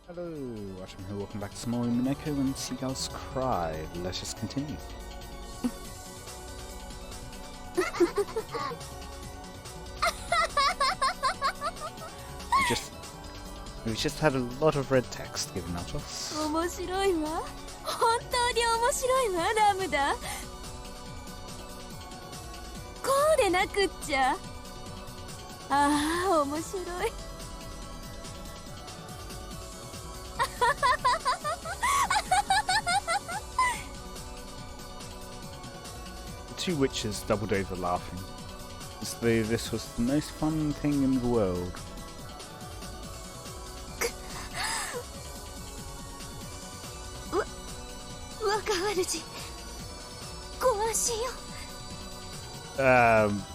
Hello, Watem here, welcome back to some more Umineko When Seagulls Cry. Let us continue. we just had a lot of red text given at us. 面白いわ。本当に面白いわ、ラムダ。こうでなくっちゃ。ああ、面白い。The two witches doubled over laughing, as though this was the most fun thing in the world. 若主、ご安心よ。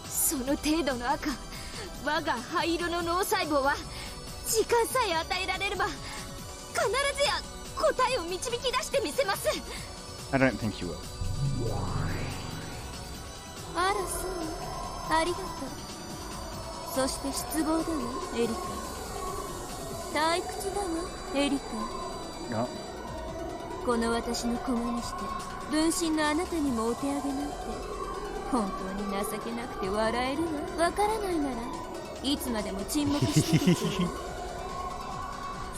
その程度の赤、我が灰色の脳細胞は時間さえ与えられれば必ずや答えを導き出してみせます。 I don't think you will. あらそう、ありがとう。そして失望だわ、エリカ。退屈だわ、エリカ。この私の駒にして分身のあなたにもお手上げなんて本当に情けなくて笑えるわ。わからないならいつまでも沈黙しててちょうだい。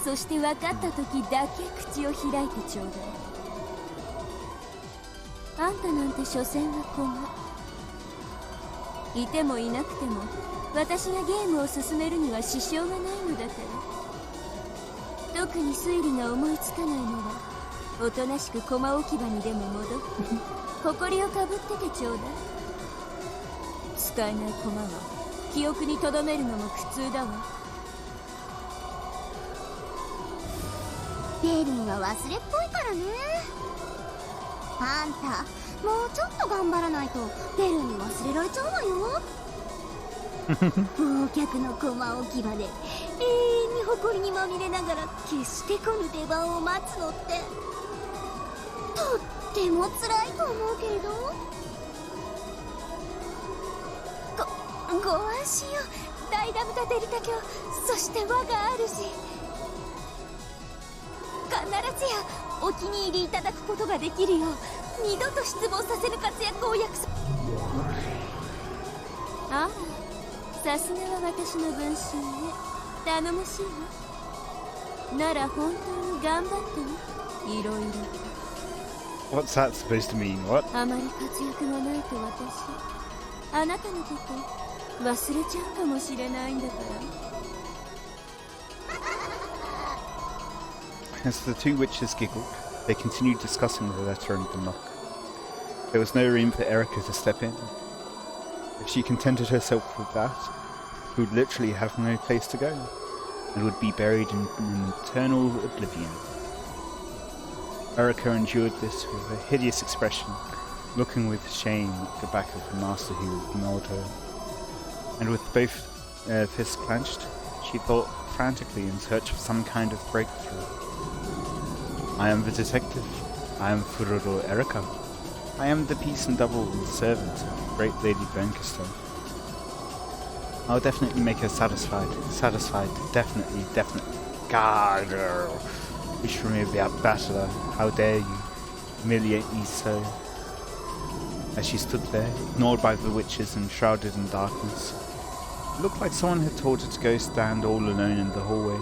そして分かった時だけ口を開いてちょうだい。あんたなんて所詮は駒。いてもいなくても私がゲームを進めるには支障がないのだから。特に推理が思いつかないならおとなしく駒置き場にでも戻って埃をかぶっててちょうだい。使えない駒は記憶に留めるのも苦痛だわ。ベリンは忘れっぽいからね。あんたもうちょっと頑張らないとベルに忘れられちゃうわよ。忘却の駒置き場で永遠に埃にまみれながら決して来ぬ出番を待つのってとっても辛いと思うけれど。ご安心よ、大ダムタデリタ教、そして我が主。必ずやお気に入りいただくことができるよう二度と失望させる活躍を約束。ああ、さすがは私の分身ね。頼もしいわ。なら本当に頑張ってね、いろいろ。What's that supposed to mean? What? あまり活躍がないと私あなたのこと忘れちゃうかもしれないんだから。 As the two witches giggled, they continued discussing the letter and the knock. There was no room for Erica to step in. If she contented herself with that, she would literally have no place to go, and would be buried in an eternal oblivion. Erica endured this with a hideous expression, looking with shame at the back of the master who ignored her. And with both fists clenched, she thought frantically in search of some kind of breakthrough. I am the detective. I am Furoro Erica. I am the peace and double servant of great Lady Berncaster. I'll definitely make her satisfied. Satisfied, definitely. God, we should remove the battler. How dare you humiliate me so? As she stood there, ignored by the witches and shrouded in darkness, it looked like someone had told her to go stand all alone in the hallway.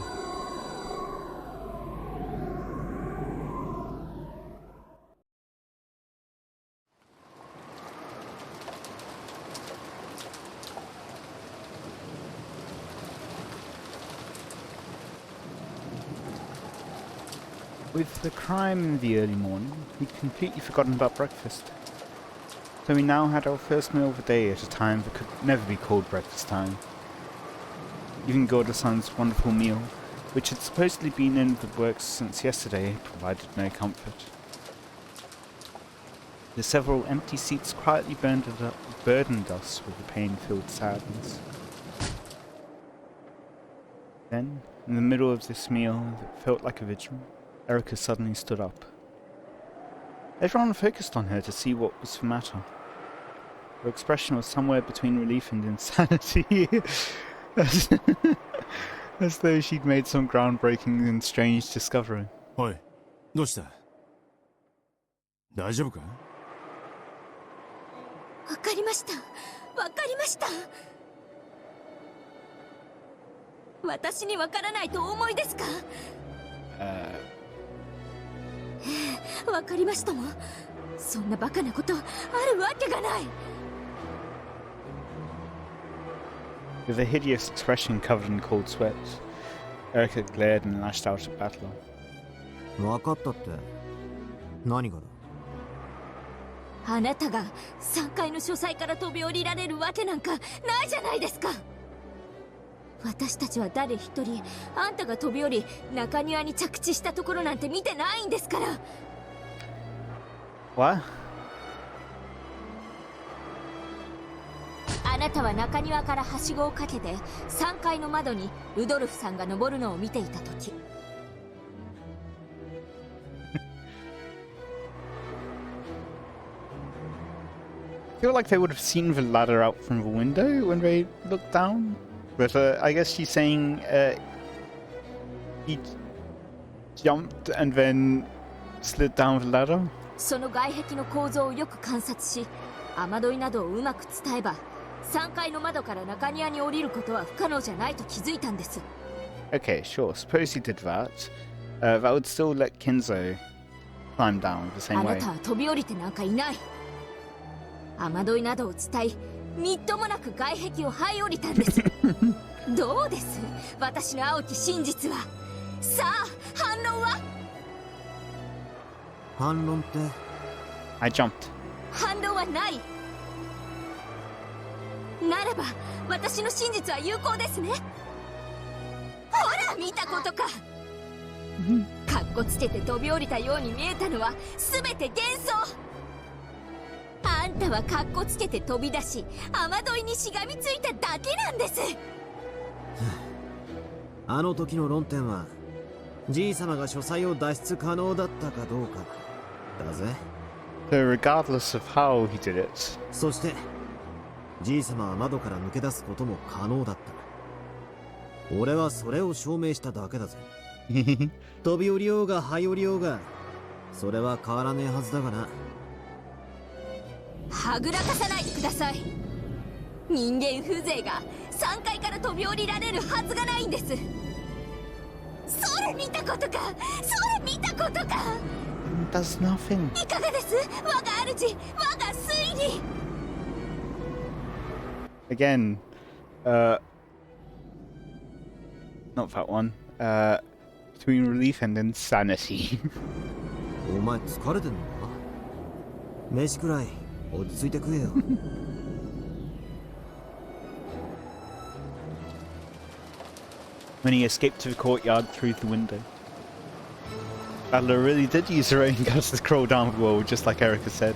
With the crime in the early morning, we'd completely forgotten about breakfast. So we now had our first meal of the day at a time that could never be called breakfast time. Even Gordo-san's wonderful meal, which had supposedly been in the works since yesterday, provided no comfort. The several empty seats quietly burdened us with a pain-filled sadness. Then, in the middle of this meal that felt like a vigil, Erica suddenly stood up. Everyone focused on her to see what was the matter. Her expression was somewhere between relief and insanity. As though she'd made some groundbreaking and strange discovery. おい、どうした？大丈夫か？わかりました。わかりました。私にわからないとお思いですか？わかりましたもん。そんなバカなことあるわけがない。With a hideous expression covered in cold sweat, Erica glared and lashed out at Battler. 分かったって何がだ？あなたが3階の書斎から飛び降りられるわけなんかないじゃないですか。私たちは誰一人あんたが飛び降り中庭に着地したところなんて見てないんですから。What? あなたは中庭からはしごをかけて3階の窓にルドルフさんが登るのを見ていた時、I feel like they would have seen the ladder out from the window when they looked down. But I guess she's saying he jumped and then slid down the ladder. その外壁の構造をよく観察し、雨どいなどをうまく伝えば3階の窓から中庭に降りることは不可能じゃないと気づいたんです。 Okay, sure. Suppose he did that. That would still let Kinzo climb down the あ same な way. たは飛び降りてなんかいない。雨どいなどを伝え、みっともなく外壁を這い降りたんです。どうです？私の青き真実は。さあ、反論は？反論って？ I jumped. 反論はない。ならば私の真実は有効ですね。ほら見たことか。かっこつけて飛び降りたように見えたのは全て幻想。あんたはかっこつけて飛び出し雨どいにしがみついただけなんです。あの時の論点はじい様が書斎を脱出可能だったかどうかだぜ。 So regardless of how he did it. そしてじい様は窓から抜け出すことも可能だった。俺はそれを証明しただけだぜ。飛び降りようが這い降りようがそれは変わらねえはずだがな。はぐらかさないでください。人間風情が3階から飛び降りられるはずがないんです。それ見たことか。それ見たことか。 Does nothing. いかがです？我が主、我が推理。 Again, not that one. Between relief and insanity. お前疲れてんのか？飯くらい落ち着いて食えよ。When he escaped to the courtyard through the window. Adler really did use her own guts to crawl down the wall, just like Erica said.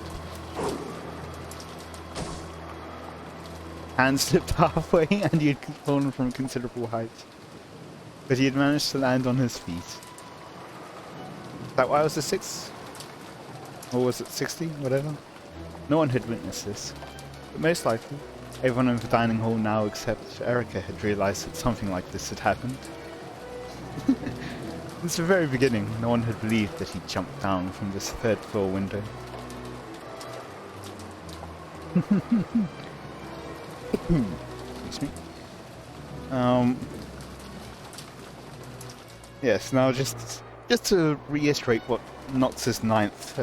Hand slipped halfway and he had fallen from a considerable height. But he had managed to land on his feet. Is that why it was a 6? Or was it 60? Whatever. No one had witnessed this. But most likely, everyone in the dining hall now except Erica had realized that something like this had happened. Since the very beginning, no one had believed that he jumped down from this third floor window. Excuse me. Yes, now just to reiterate what Nox's ninth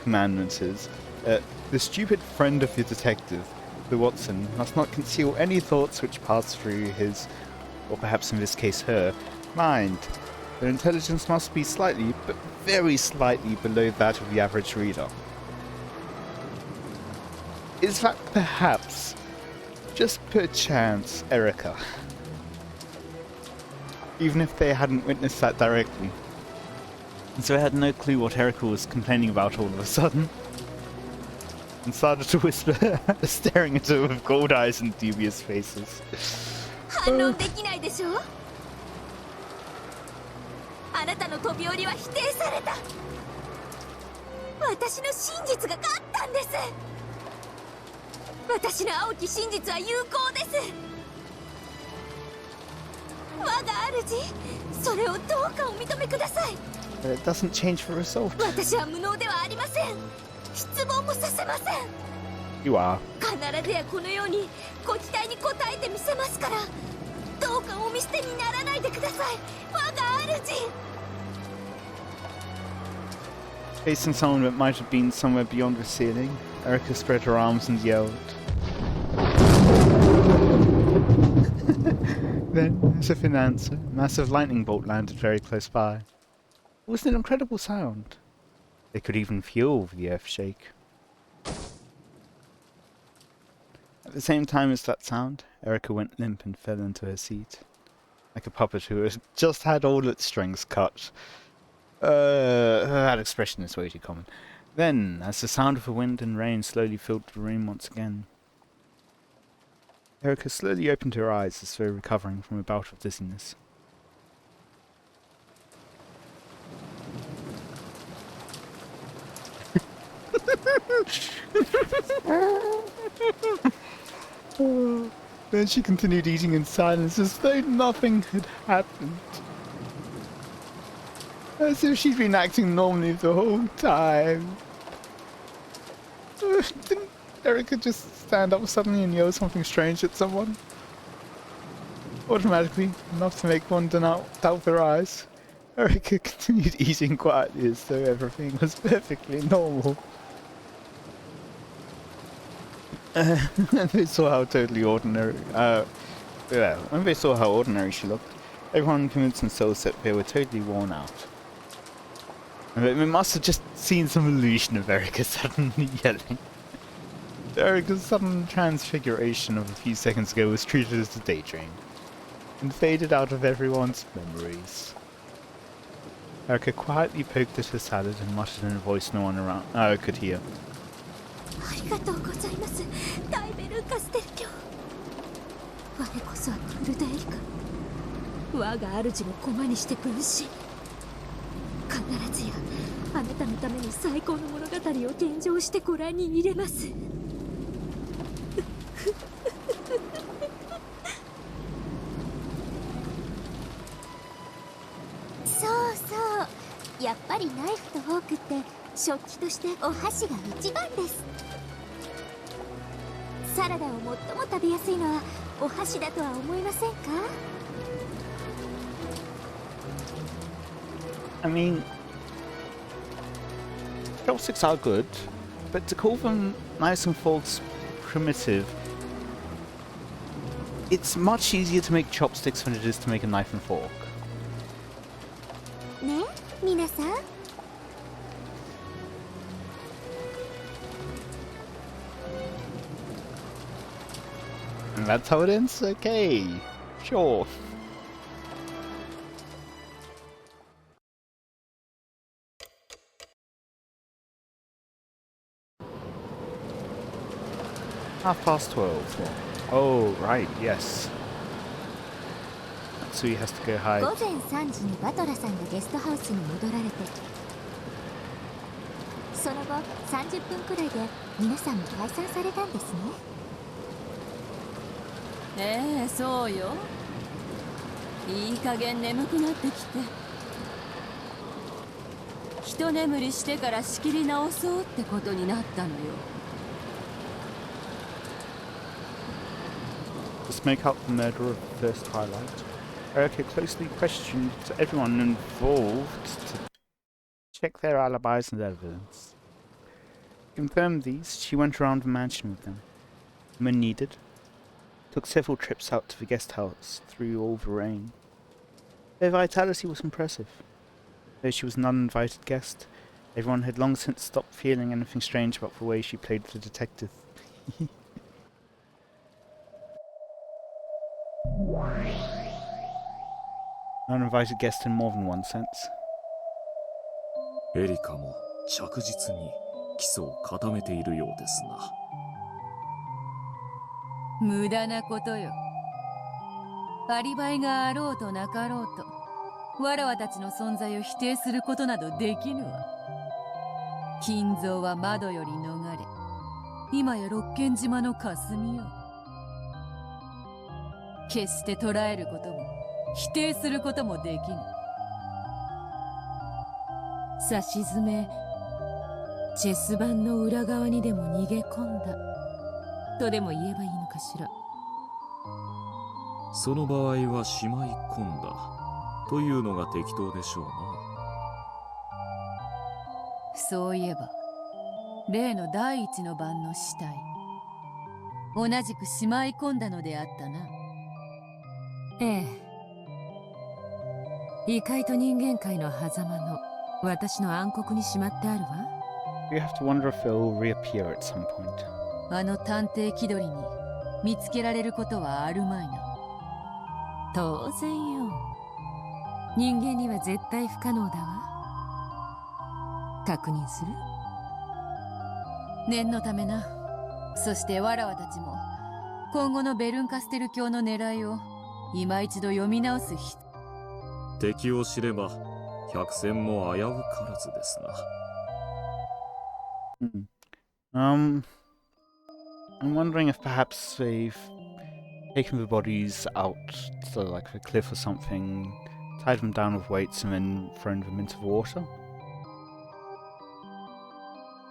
commandment is, the stupid friend of the detective, the Watson, must not conceal any thoughts which pass through his, or perhaps in this case her, mind. Their intelligence must be slightly, but very slightly below that of the average reader. Is that perhaps, just perchance, Erica? Even if they hadn't witnessed that directly. And so I had no clue what Erica was complaining about all of a sudden. And started to whisper, staring at her with gold eyes and dubious faces. 反論できないでしょ。あなたの飛び降りは否定された。私の真実が勝ったんです。私の青き真実は有効です。我が主、それをどうかお認めください。 But it doesn't change the result. 私は無能ではありません。失望もさせません。 You are. 必ずやこのようにご期待に応えてみせますから、どうかお見捨てにならないでください、我が主。 Facing someone that might have been somewhere beyond the ceiling, Erica spread her arms and yelled. Then, as if in answer, a massive lightning bolt landed very close by. It was an incredible sound. They could even feel the earth shake. At the same time as that sound, Erica went limp and fell into her seat, like a puppet who had just had all its strings cut. That expression is way too common. Then, as the sound of the wind and rain slowly filled the room once again, Erica slowly opened her eyes as though recovering from a bout of dizziness. Then she continued eating in silence as though nothing had happened. As if she'd been acting normally the whole time. Didn't Erica just stand up suddenly and yell something strange at someone? Automatically, enough to make one doubt their eyes, Erica continued eating quietly as though everything was perfectly normal. And they saw how totally ordinary, when they saw how ordinary she looked, everyone convinced themselves that they were totally worn out. And they must have just seen some illusion of Erica suddenly yelling. Erica's sudden transfiguration of a few seconds ago was treated as a daydream, and faded out of everyone's memories. Erica quietly poked at her salad and muttered in a voice no one around could hear. ありがとうございます、ダイベルカステル卿。我こそはクルダエリカ。我が主の駒にして分身。必ずやあなたのために最高の物語を献上してご覧に入れます。そうそう、やっぱりナイフとフォークって食器としてお箸が一番です。サラダを最も食べやすいのはお箸だとは思いませんか？ I mean, chopsticks are good, but to call them knives and forks primitive, it's much easier to make chopsticks than it is to make a knife and fork. ね、皆さん。 And that's how it ends? Okay, sure. "12:30. Oh, right, yes. Matsui has to go hide. 午前3時にバトラさんがゲストハウスに戻られて、その後30分くらいで皆さんも解散されたんですね。ええ、そうよ。いい加減眠くなってきて、一眠りしてから仕切り直そうってことになったのよ。To smoke out the murder of the first highlight, Erica closely questioned everyone involved to check their alibis and evidence. To confirm these, she went around the mansion with them, and when needed, took several trips out to the guest house through all the rain. Their vitality was impressive. Though she was an uninvited guest, everyone had long since stopped feeling anything strange about the way she played the detective. Uninvited guest in more than one sense. エリカも着実に基礎を固めているようですな。無駄なことよ。アリバイがあろうとなかろうと、わらわたちの存在を否定することなどできぬわ。金蔵は窓より逃れ、今や六軒島の霞よ。決して捕らえることも否定することもできぬ。さしずめチェス盤の裏側にでも逃げ込んだとでも言えばいいのかしら。その場合はしまい込んだというのが適当でしょうな。そういえば例の第一の晩の死体、同じくしまい込んだのであったな。ええ、異界と人間界の狭間の私の暗黒にしまってあるわ。 You have to wonder if they'll reappear at some point. あの探偵気取りに見つけられることはあるまいな。当然よ。人間には絶対不可能だわ。確認する？念のためな。そしてわらわたちも今後のベルンカステル教の狙いを今一度読み直す必要。敵を知れば百戦も危うからずですな。I'm wondering if perhaps they've taken the bodies out to like a cliff or something, tied them down with weights and then thrown them into the water.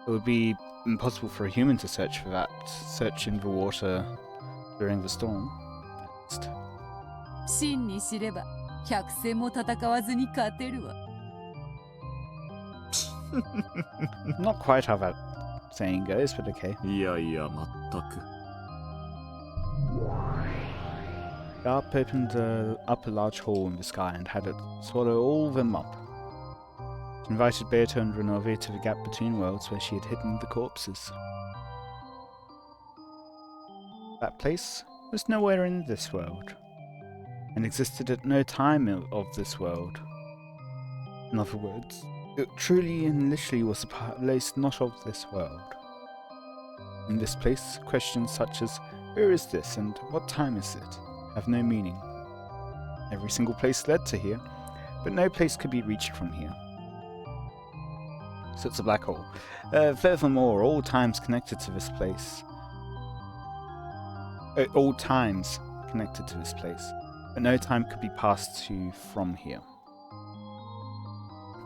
It would be impossible for a human to search for that, search in the water during the storm. 真に知れば百戦も戦わずに勝てるわ。Not quite how that saying goes, but okay. いやいや、全く。Garp opened up a large hole in the sky and had it swallow all of them up. She invited Beato and Renove to the gap between worlds where she had hidden the corpses. That place was nowhere in this world, and existed at no time of this world. In other words, it truly and literally was a place not of this world. In this place, questions such as, where is this and what time is it, have no meaning. Every single place led to here, but no place could be reached from here. So it's a black hole. Furthermore, all times connected to this place. All times connected to this place, but no time could be passed to from here.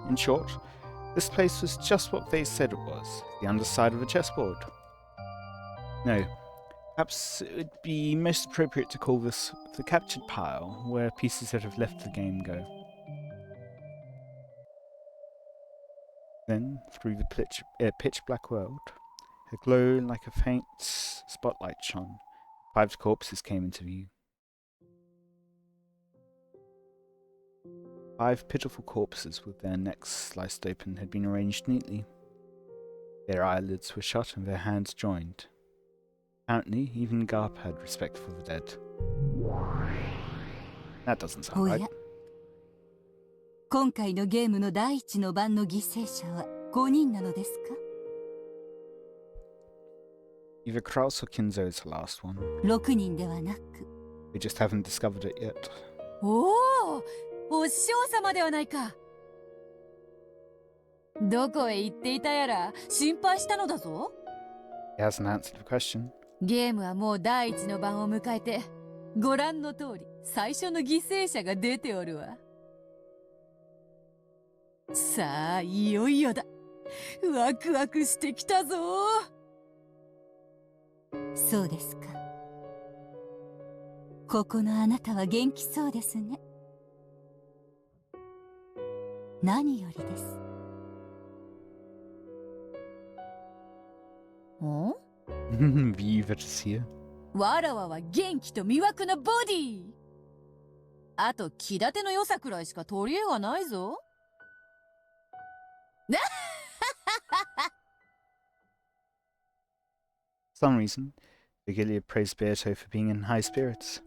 In short, this place was just what they said it was, the underside of a chessboard. No, perhaps it would be most appropriate to call this the captured pile, where pieces that have left the game go. Then, through the pitch black world, a glow like a faint spotlight shone. 5 corpses came into view. 5 pitiful corpses with their necks sliced open had been arranged neatly. Their eyelids were shut and their hands joined. Apparently, even Garp had respect for the dead. That doesn't sound お right. や、今回のゲームの第一の晩の犠牲者は5人なのですか？ Either Kraus or Kinzo is the last one. 6人ではなく。 We just haven't discovered it yet. おお、お師匠様ではないか。どこへ行っていたやら心配したのだぞ。 He hasn't answered the question. ゲームはもう第一の晩を迎えて、ご覧の通り最初の犠牲者が出ておるわ。さあ、いよいよだ。ワクワクしてきたぞ。そうですか。ここのあなたは元気そうですね。何よりです。んWie wird es hier? わらわは元気と魅惑なボディ。あと気立ての良さくらいしか取り柄がないぞ。For some reason, Vigilia praised Beato for being in high spirits.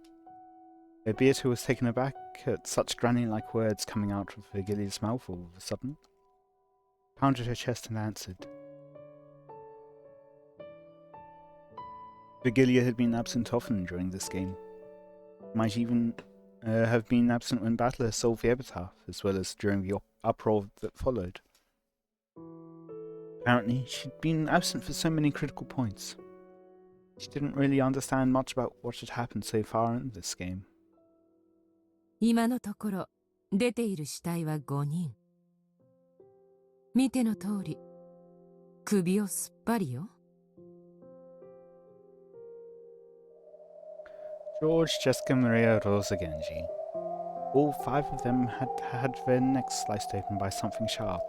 Though Beato was taken aback at such granny-like words coming out of Vigilia's mouth all of a sudden, pounded her chest and answered. Vigilia had been absent often during this game. Might even have been absent when Battler solved the Epitaph, as well as during the uproar that followed. Apparently, she'd been absent for so many critical points. She didn't really understand much about what had happened so far in this game. 今のところ出ている死体は5人。見ての通り首をすっぱりよ。George, Jessica, Maria, Rosa, Genji. All 5 of them had had their necks sliced open by something sharp.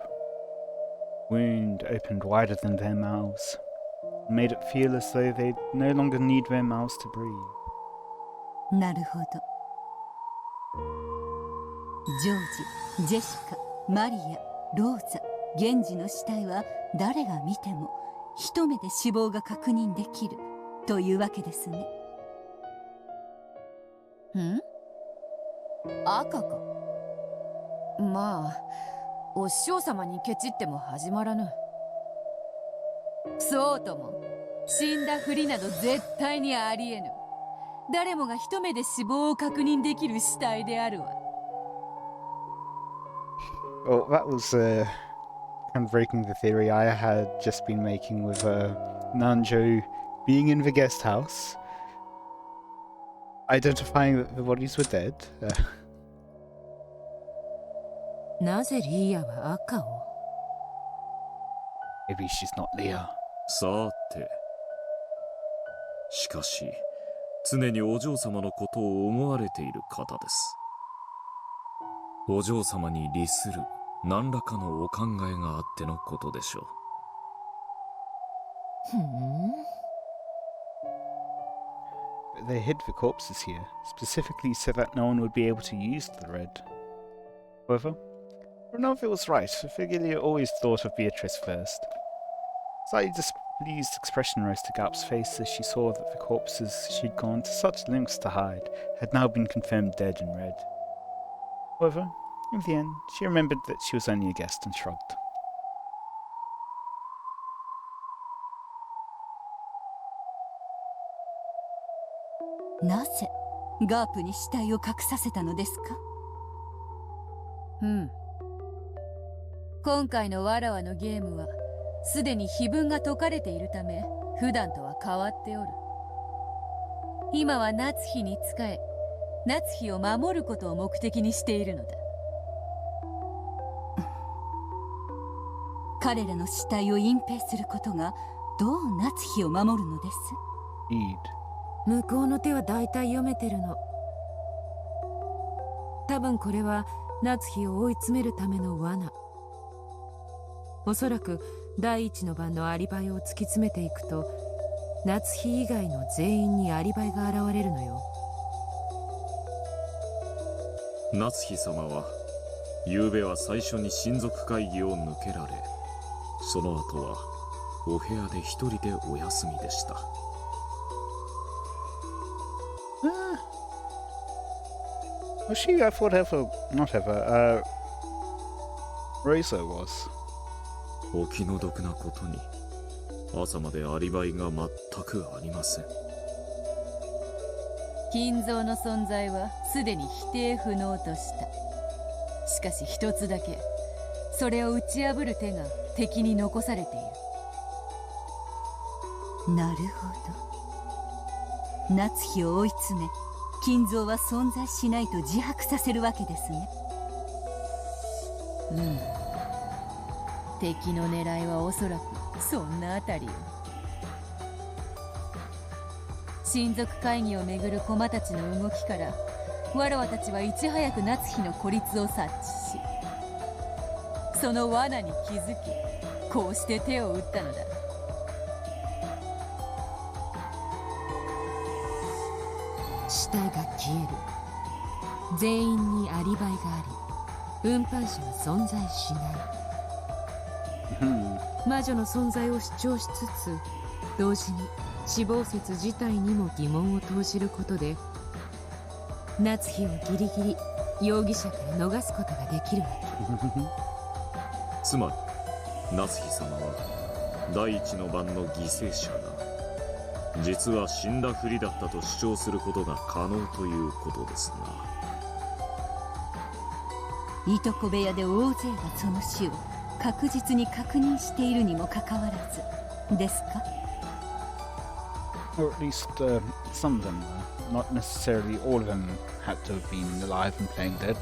Wound opened wider than their mouths, and made it feel as though they no longer need their mouths to breathe. なるほど。ジョージ、ジェシカ、マリア、ローザ、ゲンジの死体は誰が見ても一目で死亡が確認できるというわけですね。ん？赤か。まあお師匠様にケチっても始まらぬ。そうとも死んだふりなど絶対にありえぬ。誰もが一目で死亡を確認できる死体であるわ。Well, that was kind of breaking the theory I had just been making with Nanjo being in the guest house, identifying that the bodies were dead. なぜリーヤは赤を？ Maybe she's not Leah. さて、しかし常にお嬢様のことを思われている方です。お嬢様に利する何らかのお考えがあってのことでしょう。ふん。But they hid the corpses here, specifically so that no one would be able to use the red. However, Ronaldo was right. Figilia always thought of Beatrice first. Slightly displeased expression rose to Garp's face as she saw that the corpses she'd gone to such lengths to hide had now been confirmed dead and red. However, in the end, she remembered that she was only a guest and shrugged. なぜガープに死体を隠させたのですか？うん。今回のわらわのゲームはすでに碑文が解かれているため普段とは変わっておる。今は夏日に仕え、夏日を守ることを目的にしているのだ。彼らの死体を隠蔽することがどう夏日を守るのです？ Indeed. 向こうの手は大体読めてるの。多分これは夏日を追い詰めるための罠。おそらく第一の番のアリバイを突き詰めていくと、夏日以外の全員にアリバイが現れるのよ。夏日様は昨べは最初に親族会議を抜けられ、その後はお部屋で一人でお休みでした。Was she, whatever, not ever, Rosa was. お気の毒なことに朝までアリバイが全くありません。金蔵の存在はすでに否定不能とした。しかし一つだけ、それを打ち破る手が敵に残されている。なるほど。夏日を追い詰め、金蔵は存在しないと自白させるわけですね。うん。敵の狙いはおそらくそんなあたりよ。親族会議をめぐる駒たちの動きからわらわたちはいち早く夏日の孤立を察知し、その罠に気づき、こうして手を打ったのだ。死体が消える。全員にアリバイがあり、運搬車は存在しない。魔女の存在を主張しつつ、同時に死亡説自体にも疑問を投じることで、夏日をギリギリ容疑者から逃すことができるわけ。つまり夏日様は第一の番の犠牲者が実は死んだふりだったと主張することが可能ということですが、いとこ部屋で大勢がその死を確実に確認しているにもかかわらずですか？ Or at least some of them not necessarily all of them had to have been alive and playing dead.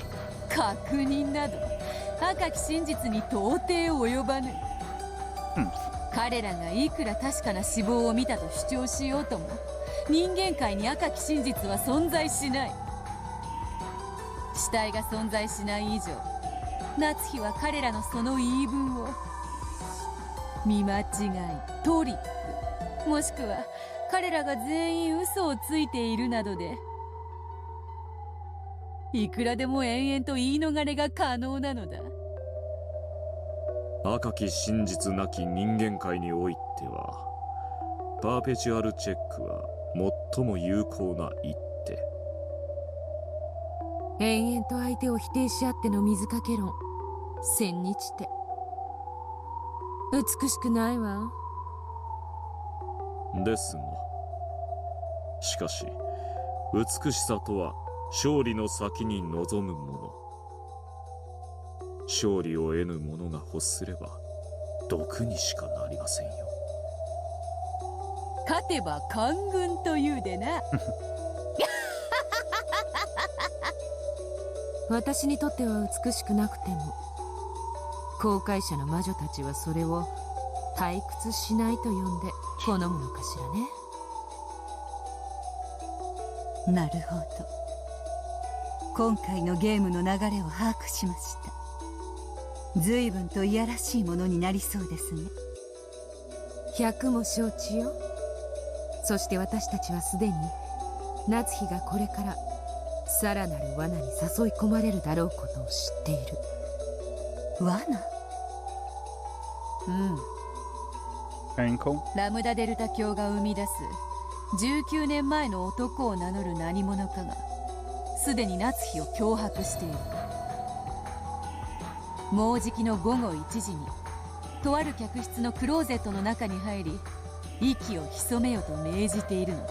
確認など赤き真実に到底及ばぬ。彼らがいくら確かな死亡を見たと主張しようとも、人間界に赤き真実は存在しない。死体が存在しない以上、夏日は彼らのその言い分を見間違い、トリック、もしくは彼らが全員嘘をついているなどで、いくらでも延々と言い逃れが可能なのだ。赤き真実なき人間界においては、パーペチュアルチェックは最も有効な一手。延々と相手を否定し合っての水かけ論、千日手。美しくないわ。ですが、しかし美しさとは勝利の先に望むもの。勝利を得ぬ者が欲すれば毒にしかなりませんよ。勝てば官軍というでな。私にとっては美しくなくても、航海者の魔女たちはそれを退屈しないと呼んで好むのかしらね。なるほど。今回のゲームの流れを把握しました。随分といやらしいものになりそうですね。百も承知よ。そして私たちはすでに夏日がこれからさらなる罠に誘い込まれるだろうことを知っている。罠？Very cool. ラムダデルタ教が生み出す19年前の男を名乗る何者かがすでに夏日を脅迫している。もうじきの午後1時にとある客室のクローゼットの中に入り、息を潜めよと命じているのだ。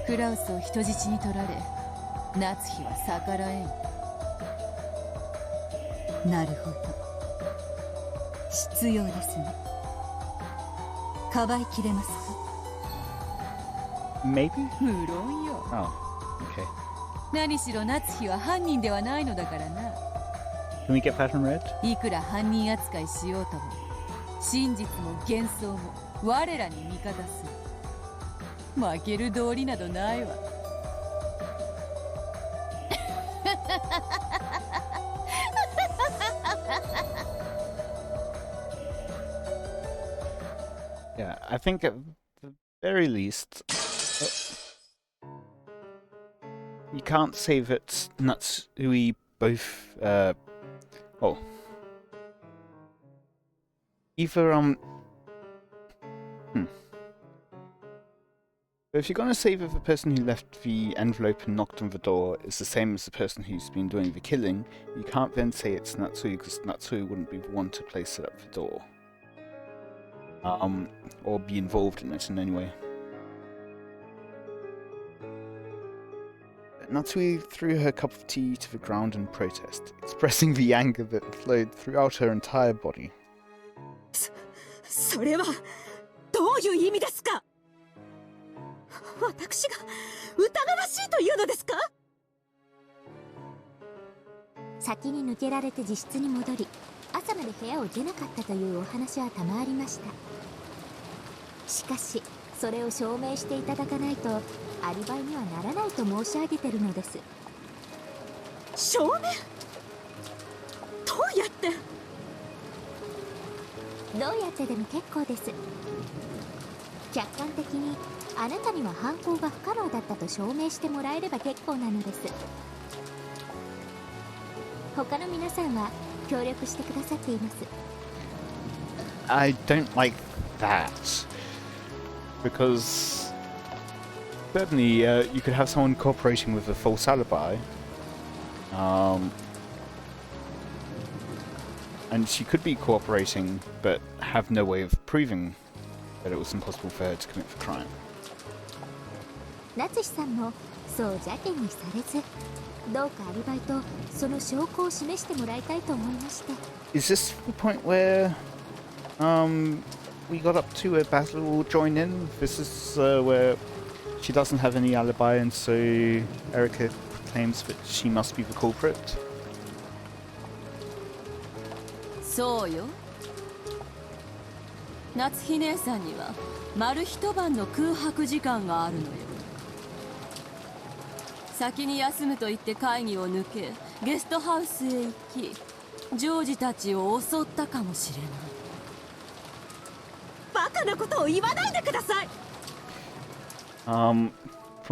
クラウスを人質に取られ、夏日は逆らえん。なるほど。必要ですね。かばいきれますか？ Maybe? 無論よ。Oh, okay. 何しろ夏日は犯人ではないのだからな。Can we get Pattern Red? いくら犯人扱いしようとも、真実も幻想も我らに味方する。負ける道理などないわ。Yeah, I think at the very least, you can't say that Natsui both, well, either, But if you're going to say that the person who left the envelope and knocked on the door is the same as the person who's been doing the killing, you can't then say it's Natsui, because Natsui wouldn't be the one to place it at the door. Or be involved in it in any way. Natsui threw her cup of tea to the ground in protest, expressing the anger that flowed throughout her entire body. それはどういう意味ですか？私が疑わしいというのですか？先に抜けられて自室に戻り、朝まで部屋を出なかったというお話は賜りました。しかしそれを証明していただかないとアリバイにはならないと申し上げてるのです。証明？どうやって？どうやってでも結構です。客観的にあなたには犯行が不可能だったと証明してもらえれば結構なのです。他の皆さんは協力してくださっています。I don't like that. Because certainly you could have someone cooperating with a false alibi. And she could be cooperating, but have no way of proving that it was impossible for her to commit the crime. 夏日さんもそう邪険にされず、どうかアリバイとその証拠を示してもらいたいと思いまして。Is this the point where we got up to where Basil will join in? This is where She doesn't have any alibi, and so Erica claims that she must be the culprit. そうよ。夏日姉さんには丸一晩の空白時間があるのよ。先に休むと言って会議を抜け、ゲストハウスへ行き、ジョージたちを襲ったかもしれない。バカなことを言わないでください。From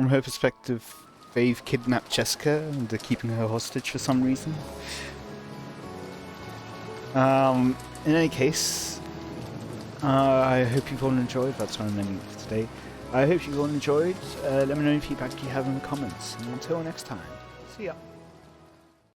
her perspective, they've kidnapped Jessica and they're keeping her hostage for some reason. In any case, I hope you've all enjoyed. That's what I'm ending for today. I hope you've all enjoyed. Let me know any feedback you have in the comments. And until next time, see ya.